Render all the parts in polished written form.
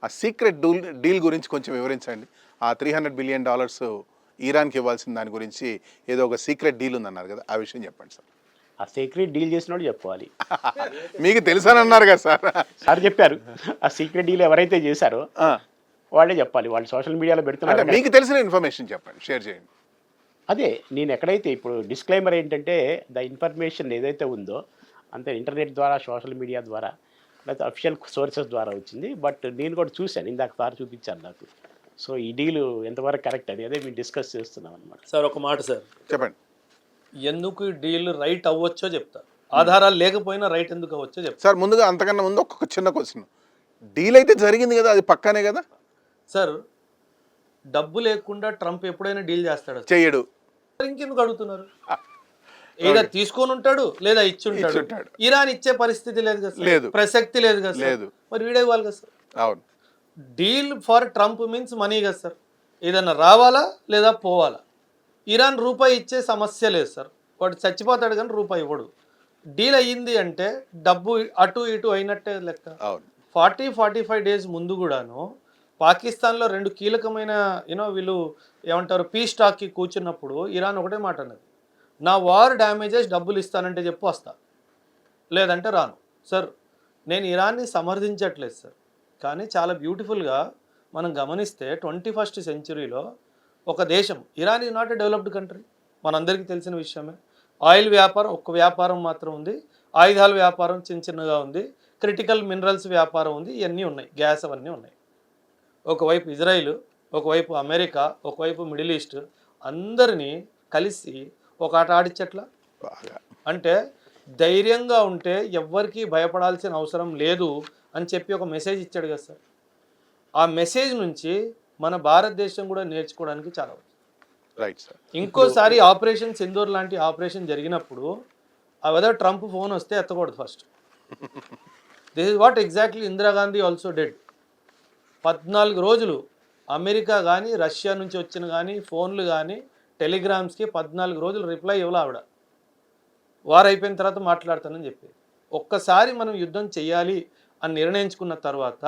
ఆ secret deal గురించి కొంచెం వివరించండి. ఆ $300 బిలియన్ ఇరాన్కి ఇవ్వాల్సిన దాని గురించి ఏదో ఒక సీక్రెట్ డీల్ ఉందన్నారు కదా, ఆ విషయం చెప్పండి సార్. ఆ సీక్రెట్ డీల్ చేసినోడు చెప్పుకోవాలి. మీకు తెలుసని అన్నారు కదా సార్. సార్ చెప్పారు. ఆ సీక్రెట్ డీల్ ఎవరైతే చేశారో ఆ, వాళ్ళే చెప్పాలి. వాళ్ళు సోషల్ మీడియాలో అంటే పెడుతున్నారు. మీకు తెలిసిన ఇన్ఫర్మేషన్ చెప్పండి, షేర్ చేయండి. అదే నేను ఎక్కడైతే ఇప్పుడు డిస్క్లైమర్ ఏంటంటే ద ఇన్ఫర్మేషన్ ఏదైతే ఉందో అంతే ఇంటర్నెట్ ద్వారా, సోషల్ మీడియా ద్వారా, లేకపోతే అఫిషియల్ సోర్సెస్ ద్వారా వచ్చింది. బట్ నేను కూడా చూశాను. ఇందాక సార్ చూపించాను నాకు. సో ఈ డీలు ఎంతవరకు కరెక్ట్ అని అదే మేము డిస్కస్ చేస్తున్నాం అనమాట. సార్ ఒక మాట సార్, చెప్పండి. ఎందుకు ఈ డీల్ రైట్ అవ్వచ్చో చెప్తా. ఆధారాలు లేకపోయినా రైట్ ఎందుకు అవ్వచ్చో చెప్తా. సార్ ముందుగా అంతకన్నా ముందు ఒక చిన్న క్వశ్చన్. డీల్ అయితే జరిగింది కదా, అది పక్కానే కదా? సార్ డబ్బు లేకుండా ట్రంప్ ఎప్పుడైనా డీల్ చేస్తాడు? చెయ్యడు. ఇంకెందుకు అడుగుతున్నారు? ఏదో తీసుకొని ఉంటాడు లేదా ఇచ్చుంటాడు. ఇరాన్ ఇచ్చే పరిస్థితి లేదు కదా సార్, లేదు, ప్రసక్తి లేదు కదా సార్. లేదు. మరి వీడే ఇవ్వాలి కదా సార్. అవును. Deal for Trump means money కదా సార్. ఏదన్నా రావాలా లేదా పోవాలా. ఇరాన్ రూపాయి ఇచ్చే సమస్య లేదు సార్. వాడు చచ్చిపోతాడు కానీ రూపాయి ఇవ్వడు. డీల్ అయ్యింది అంటే డబ్బు అటు ఇటు అయినట్టే లెక్క. అవును. 45 డేస్ ముందు కూడాను పాకిస్తాన్లో 2 కీలకమైన వీళ్ళు ఏమంటారు పీస్ టాక్కి కూర్చున్నప్పుడు ఇరాన్ ఒకటే మాట అన్నది, నా వార్ డ్యామేజెస్ డబ్బులు ఇస్తానంటే చెప్పు వస్తా, లేదంటే రాను. సార్ నేను ఇరాన్ని సమర్థించట్లేదు సార్, కానీ చాలా బ్యూటిఫుల్గా మనం గమనిస్తే 21st సెంచురీలో ఒక దేశం, Iran is not a developed country, మనందరికీ తెలిసిన విషయమే. ఆయిల్ వ్యాపారం ఒక్క వ్యాపారం మాత్రం ఉంది, ఆయుధాల వ్యాపారం చిన్నగా ఉంది, క్రిటికల్ మినరల్స్ వ్యాపారం ఉంది, ఇవన్నీ ఉన్నాయి, గ్యాస్ అవన్నీ ఉన్నాయి. ఒకవైపు ఇజ్రాయిల్, ఒకవైపు అమెరికా, ఒకవైపు మిడిల్ ఈస్ట్, అందరినీ కలిసి ఒక ఆట ఆడిచ్చట్లా. అంటే ధైర్యంగా ఉంటే ఎవ్వరికీ భయపడాల్సిన అవసరం లేదు అని చెప్పి ఒక మెసేజ్ ఇచ్చాడు కదా సార్. ఆ మెసేజ్ నుంచి మన భారతదేశం కూడా నేర్చుకోవడానికి చాలా ఉంది. Right sir. ఇంకోసారి ఆపరేషన్ సింధూర్ లాంటి ఆపరేషన్ జరిగినప్పుడు అవేదో ట్రంప్ ఫోన్ వస్తే ఎత్తకూడదు first. This is what exactly Indira Gandhi also dead. 14 రోజులు అమెరికా కానీ రష్యా నుంచి వచ్చిన కానీ ఫోన్లు కానీ టెలిగ్రామ్స్కి 14 రోజులు రిప్లై ఇవ్వాలి ఆవిడ. వారు అయిపోయిన తర్వాత మాట్లాడతానని చెప్పి. ఒక్కసారి మనం యుద్ధం చేయాలి అని నిర్ణయించుకున్న తర్వాత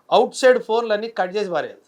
అవుట్ సైడ్ ఫోన్లు అన్నీ కట్ చేసి పారేయాలి.